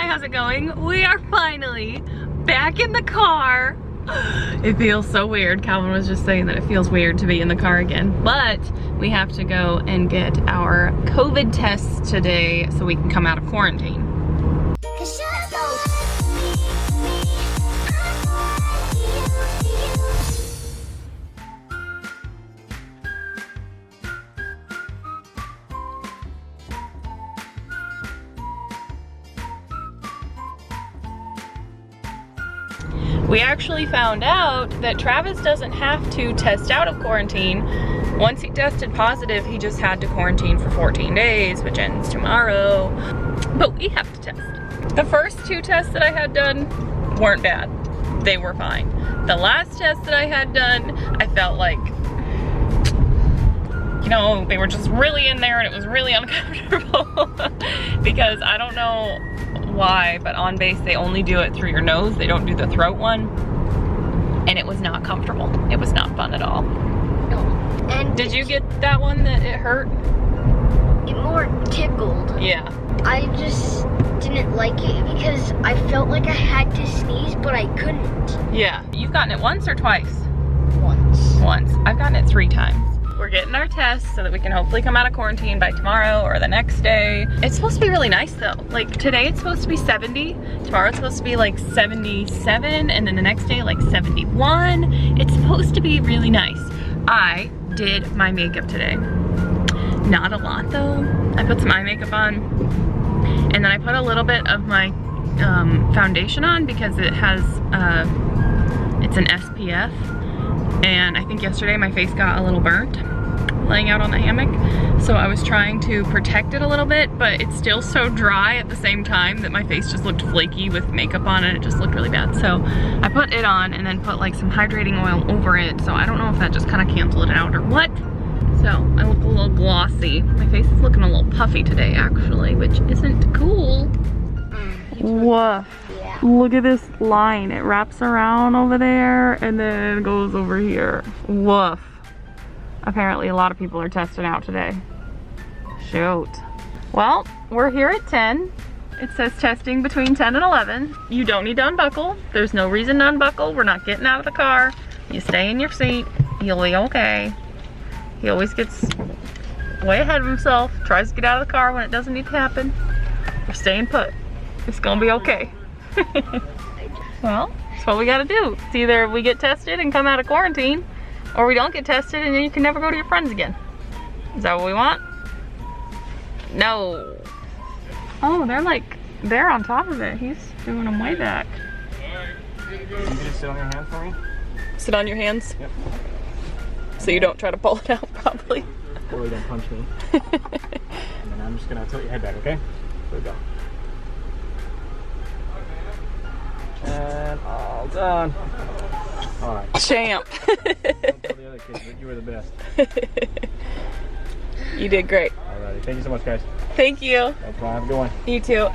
Hi, how's it going? We are finally back in the car. It feels so weird. Calvin was just saying that it feels weird to be in the car again, but we have to go and get our COVID tests today so we can come out of quarantine. We actually found out that Travis doesn't have to test out of quarantine. Once he tested positive, he just had to quarantine for 14 days, which ends tomorrow. But we have to test. The first 2 tests that I had done weren't bad. They were fine. The last test that I had done, I felt like, you know, they were just really in there and it was really uncomfortable. Because I don't know why, but on base they only do it through your nose. They don't do the throat one. And it was not comfortable. It was not fun at all. No. And did you get that one that it hurt? It more tickled. Yeah. I just didn't like it because I felt like I had to sneeze, but I couldn't. Yeah. You've gotten it once or twice? Once. Once. I've gotten it 3 times. We're getting our tests so that we can hopefully come out of quarantine by tomorrow or the next day. It's supposed to be really nice though. Like today it's supposed to be 70, tomorrow it's supposed to be like 77, and then the next day like 71. It's supposed to be really nice. I did my makeup today. Not a lot though. I put some eye makeup on, and then I put a little bit of my foundation on because it has, it's an SPF. And I think yesterday my face got a little burnt laying out on the hammock. So I was trying to protect it a little bit, but it's still so dry at the same time that my face just looked flaky with makeup on and it just looked really bad. So I put it on and then put like some hydrating oil over it. So I don't know if that just kind of canceled it out or what. So I look a little glossy. My face is looking a little puffy today actually, which isn't cool. Woof. Yeah. Look at this line. It wraps around over there and then goes over here. Woof. Apparently a lot of people are testing out today. Shoot. Well, we're here at 10. It says testing between 10 and 11. You don't need to unbuckle. There's no reason to unbuckle. We're not getting out of the car. You stay in your seat. You'll be okay. He always gets way ahead of himself. Tries to get out of the car when it doesn't need to happen. We're staying put. It's gonna be okay. Well, that's what we gotta do. It's either we get tested and come out of quarantine, or we don't get tested and then you can never go to your friends again. Is that what we want? No. Oh, they're on top of it. He's doing them way back. You can just sit on your hands for me? Sit on your hands? Yep. So you don't try to pull it out, probably. Or you don't punch me. And then I'm just gonna tilt your head back, okay? There we go. And all done. All right. Champ. Don't tell the other kids that you were the best. You did great. Alrighty. Thank you so much, guys. Thank you. No problem. Have a good one. You too.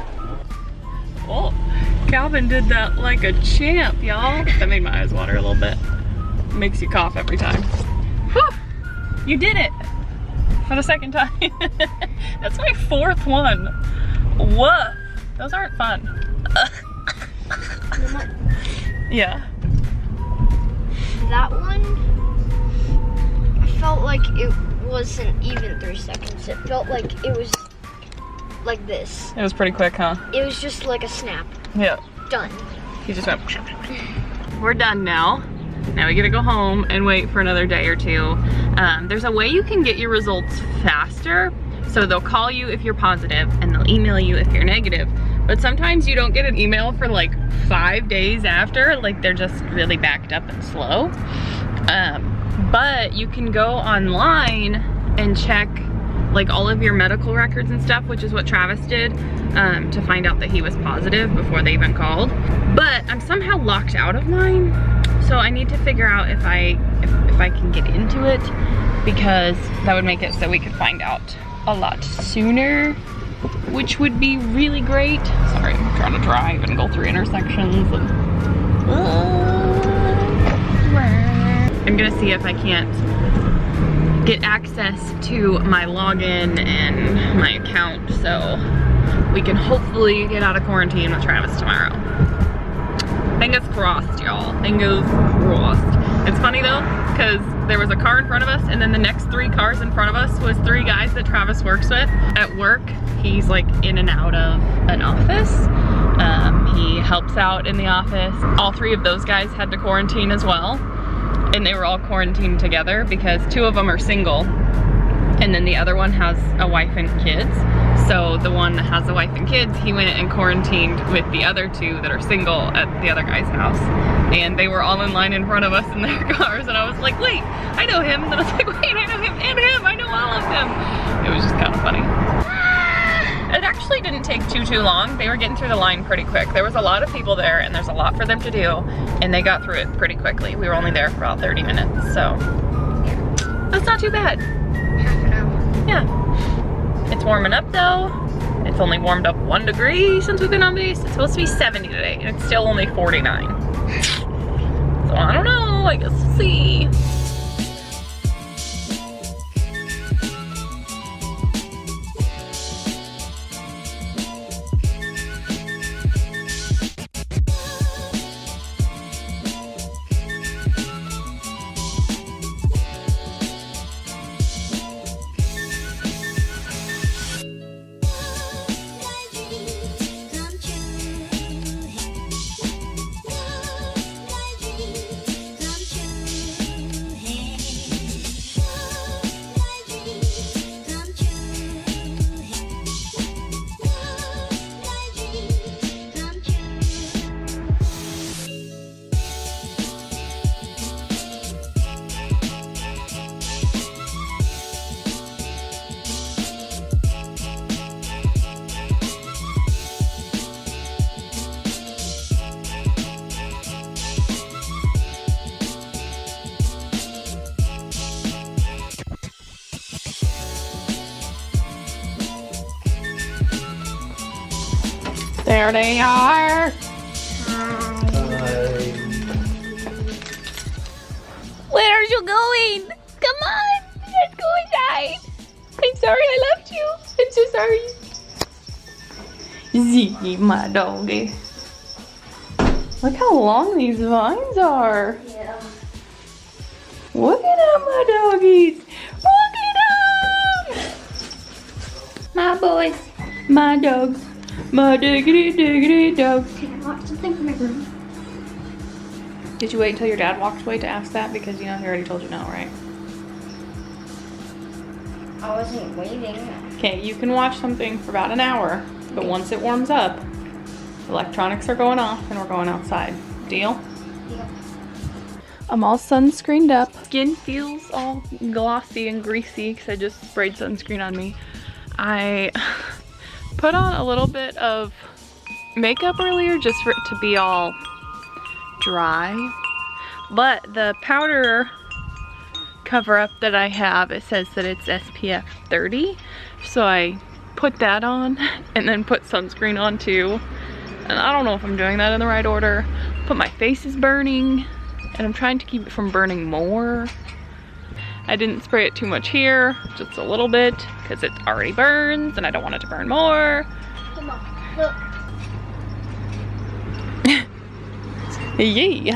Oh, Calvin did that like a champ, y'all. That made my eyes water a little bit. Makes you cough every time. Whew. You did it. For the second time. That's my 4th one. Woof. Those aren't fun. Yeah. That one, I felt like it wasn't even 3 seconds. It felt like it was like this. It was pretty quick, huh? It was just like a snap. Yeah. Done. He just went. We're done now. Now we gotta go home and wait for another day or 2. There's a way you can get your results faster. So they'll call you if you're positive and they'll email you if you're negative. But sometimes you don't get an email for like 5 days after, like they're just really backed up and slow. But you can go online and check like all of your medical records and stuff, which is what Travis did to find out that he was positive before they even called. But I'm somehow locked out of mine. So I need to figure out if I can get into it, because that would make it so we could find out a lot sooner, which would be really great. Sorry, I'm trying to drive and go through intersections. And, I'm gonna see if I can't get access to my login and my account so we can hopefully get out of quarantine with Travis tomorrow. Fingers crossed, y'all. Fingers crossed. It's funny though, because there was a car in front of us, and then the next 3 cars in front of us was 3 guys that Travis works with at work. He's like in and out of an office. He helps out in the office. All 3 of those guys had to quarantine as well. And they were all quarantined together because 2 of them are single. And then the other one has a wife and kids. So the one that has a wife and kids, he went and quarantined with the other 2 that are single at the other guy's house. And they were all in line in front of us in their cars. And I was like, wait, I know him. And then I was like, wait, I know him and him. I know all of them. It was just kind of funny. It actually didn't take too long. They were getting through the line pretty quick. There was a lot of people there and there's a lot for them to do. And they got through it pretty quickly. We were only there for about 30 minutes. So that's not too bad. Half an hour. Yeah. It's warming up though. It's only warmed up 1 degree since we've been on base. It's supposed to be 70 today and it's still only 49. So I don't know, I guess we'll see. There they are. Where are you going? Come on, let's go inside. I'm sorry I left you. I'm so sorry. Ziggy, my doggy. Look how long these vines are. Yeah. Look at them, my doggies. Look at them. My boys, my dogs. My diggity diggity dog. Can I watch something from my room? Did you wait until your dad walked away to ask that? Because you know he already told you no, right? I wasn't waiting. Okay, you can watch something for about an hour, but once it warms up, electronics are going off and we're going outside. Deal? Yeah. I'm all sunscreened up. Skin feels all glossy and greasy because I just sprayed sunscreen on me. I put on a little bit of makeup earlier just for it to be all dry, but the powder cover up that I have, it says that it's SPF 30, so I put that on and then put sunscreen on too, and I don't know if I'm doing that in the right order, but my face is burning and I'm trying to keep it from burning more. I didn't spray it too much here, just a little bit, because it already burns and I don't want it to burn more. Come on, look. Yay!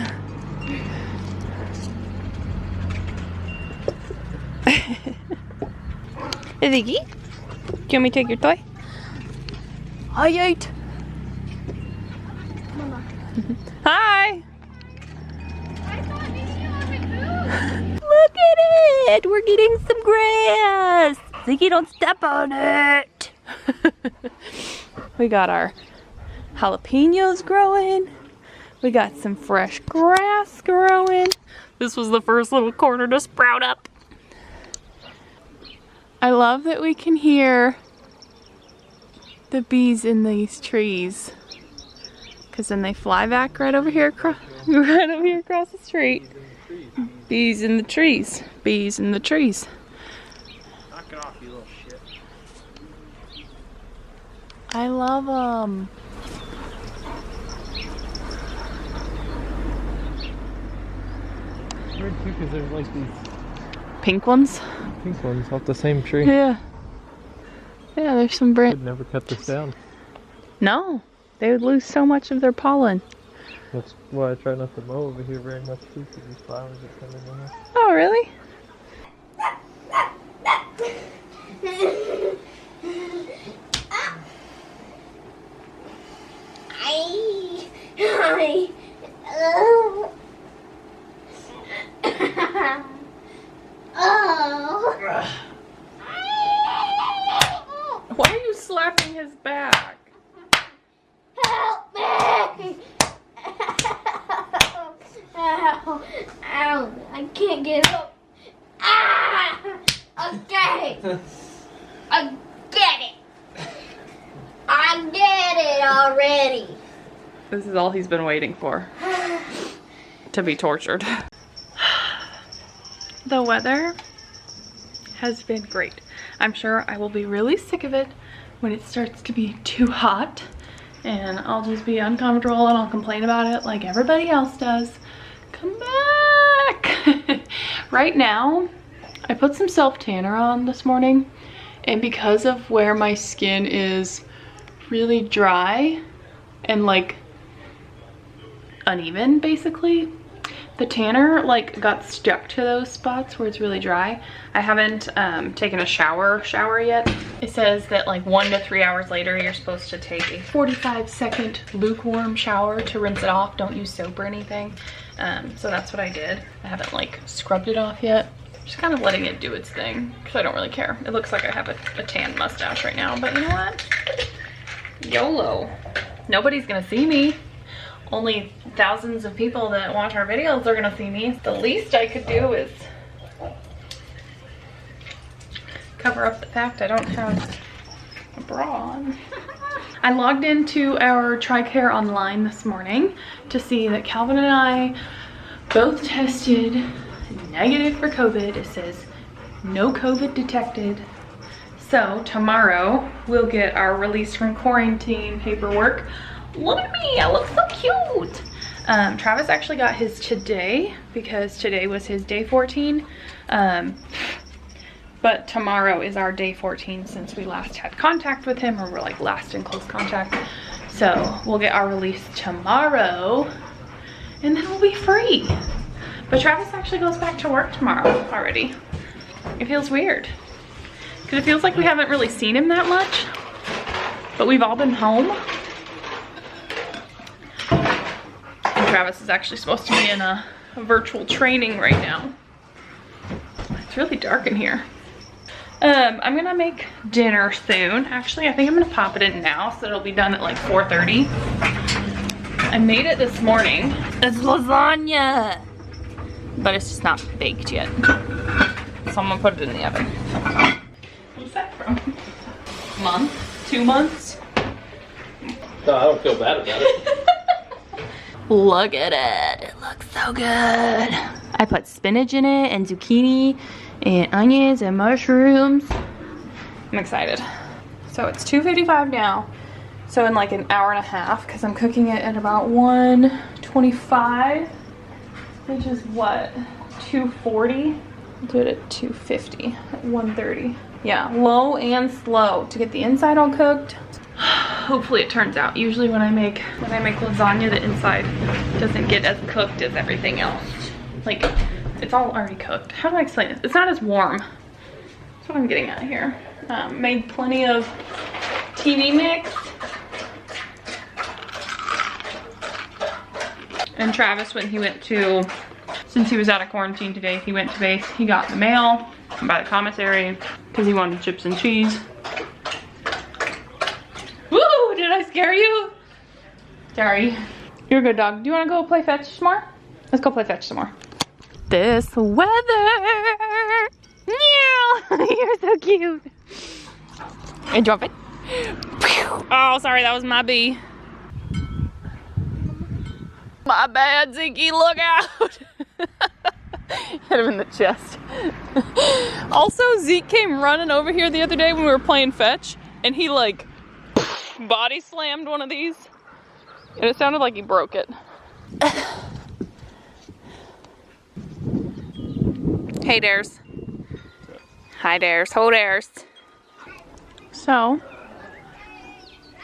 Ziggy, do you want me to take your toy? Hi, Yate. Mama. Hi! Look at it! We're getting some grass! Ziggy, don't step on it! We got our jalapenos growing. We got some fresh grass growing. This was the first little corner to sprout up. I love that we can hear the bees in these trees, because then they fly back right over here across the street. Bees in the trees. Bees in the trees. Knock it off, you little shit. I love them. It's weird too, because there's like these Pink ones? pink ones off the same tree. Yeah. Yeah, there's some Could never cut this down. No, they would lose so much of their pollen. That's why I try not to mow over here very much too, because these flowers are coming in here. Oh, really? Why are you slapping his back? Help me! Ow! Ow! I can't get up. Ah! Okay. I get it. I get it already. This is all he's been waiting for. To be tortured. The weather has been great. I'm sure I will be really sick of it when it starts to be too hot, and I'll just be uncomfortable and I'll complain about it like everybody else does. Come back! Right now, I put some self-tanner on this morning, and because of where my skin is really dry and like uneven basically, the tanner like got stuck to those spots where it's really dry. I haven't taken a shower yet. It says that like 1 to 3 hours later you're supposed to take a 45-second lukewarm shower to rinse it off. Don't use soap or anything. So that's what I did. I haven't like scrubbed it off yet. Just kind of letting it do its thing because I don't really care. It looks like I have a tan mustache right now, but you know what? YOLO. Nobody's gonna see me. Only thousands of people that watch our videos are gonna see me. The least I could do is cover up the fact I don't have a bra on. I logged into our TRICARE online this morning to see that Calvin and I both tested negative for COVID. It says no COVID detected. So tomorrow we'll get our release from quarantine paperwork. Look at me, I look so cute. Travis actually got his today because today was his day 14. But tomorrow is our day 14 since we last had contact with him, or we're like last in close contact. So we'll get our release tomorrow and then we'll be free. But Travis actually goes back to work tomorrow already. It feels weird because it feels like we haven't really seen him that much, but we've all been home. Travis is actually supposed to be in a virtual training right now. It's really dark in here. I'm gonna make dinner soon. Actually, I think I'm gonna pop it in now so it'll be done at like 4:30. I made it this morning. It's lasagna, but it's just not baked yet. So I'm gonna put it in the oven. What's that from? Month? 2 months? No, I don't feel bad about it. Look at it. It looks so good. I put spinach in it and zucchini and onions and mushrooms. I'm excited. So it's 2:55 now. So in like an hour and a half, because I'm cooking it at about 1:25, which is what, 2:40? Do it at 2:50, at 1:30. Yeah, low and slow to get the inside all cooked. Hopefully it turns out. Usually when I make lasagna, the inside doesn't get as cooked as everything else. Like, it's all already cooked. How do I explain this? It's not as warm. That's what I'm getting at here. Made plenty of TV mix. And Travis, when he went to, since he was out of quarantine today, he went to base. He got the mail by the commissary because he wanted chips and cheese. Woo! Did I scare you? Sorry. You're a good dog. Do you want to go play fetch some more? Let's go play fetch some more. This weather. Meow. You're so cute. And drop it. Oh, sorry, that was my bee. My bad, Zeke, look out. Hit him in the chest. Also, Zeke came running over here the other day when we were playing fetch, and he like body slammed one of these, and it sounded like he broke it. Hey Dares. Hi Dares. Ho Dares. So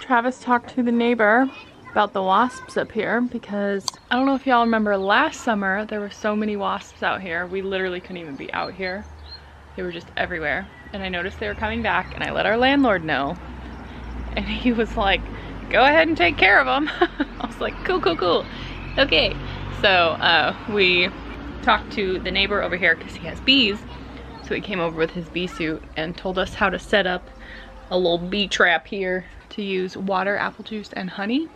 Travis talked to the neighbor about the wasps up here because I don't know if y'all remember last summer there were so many wasps out here. We literally couldn't even be out here. They were just everywhere. And I noticed they were coming back and I let our landlord know. And he was like, go ahead and take care of them. I was like, cool, cool, cool. Okay. So we talked to the neighbor over here because he has bees. So he came over with his bee suit and told us how to set up a little bee trap here to use water, apple juice, and honey.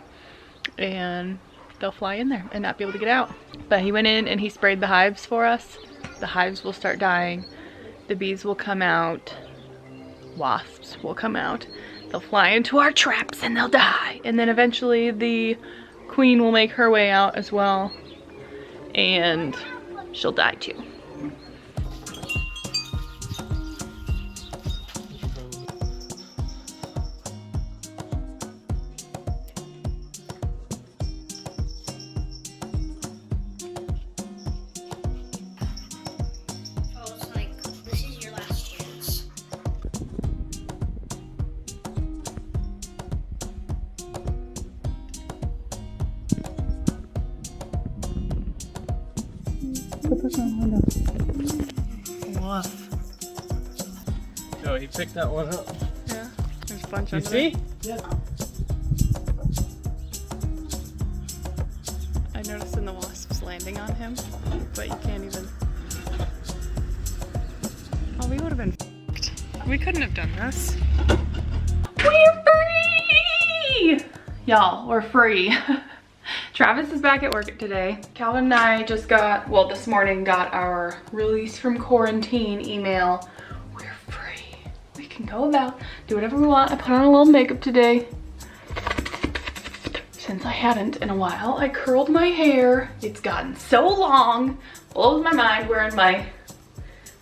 And they'll fly in there and not be able to get out. But he went in and he sprayed the hives for us. The hives will start dying. The bees will come out. Wasps will come out. They'll fly into our traps and they'll die. And then eventually the queen will make her way out as well. And she'll die too. Woof. Oh, he picked that one up. Yeah, there's a bunch You of see? Yeah. I noticed in the wasps landing on him, but you can't even. Oh, we would have been f***ed. We couldn't have done this. We're free! Y'all, we're free. Travis is back at work today. Calvin and I just got, well, this morning got our release from quarantine email. We're free. We can go about, do whatever we want. I put on a little makeup today. Since I hadn't in a while, I curled my hair. It's gotten so long. Blows my mind wearing my,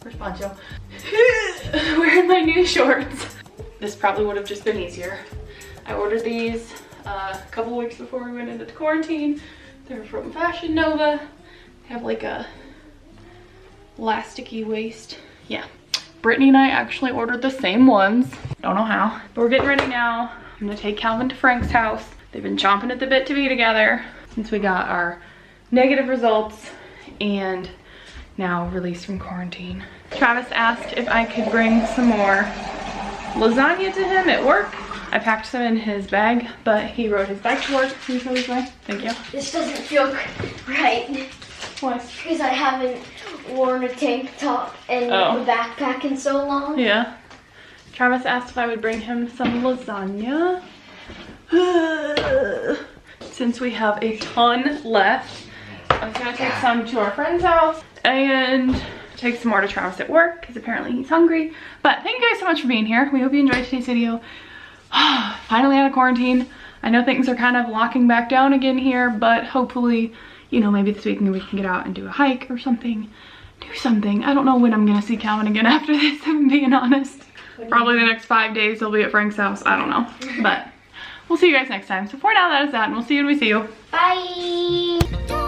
where's Poncho? Wearing my new shorts. This probably would have just been easier. I ordered these a couple weeks before we went into quarantine. They're from Fashion Nova. They have like a elasticy waist. Yeah. Brittany and I actually ordered the same ones. Don't know how. But we're getting ready now. I'm gonna take Calvin to Frank's house. They've been chomping at the bit to be together since we got our negative results and now released from quarantine. Travis asked if I could bring some more lasagna to him at work. I packed some in his bag, but he rode his bike to work. Can you show this way? Thank you. This doesn't feel right. What? Because I haven't worn a tank top and a backpack in so long. Yeah. Travis asked if I would bring him some lasagna. Since we have a ton left, I was gonna take some to our friend's house and take some more to Travis at work because apparently he's hungry. But thank you guys so much for being here. We hope you enjoyed today's video. Finally out of quarantine. I know things are kind of locking back down again here, but hopefully, you know, maybe this weekend we can get out and do a hike or something. Do something. I don't know when I'm gonna see Calvin again after this, if I'm being honest. Probably the next 5 days he'll be at Frank's house. I don't know. But we'll see you guys next time. So for now, that is that, and we'll see you when we see you. Bye!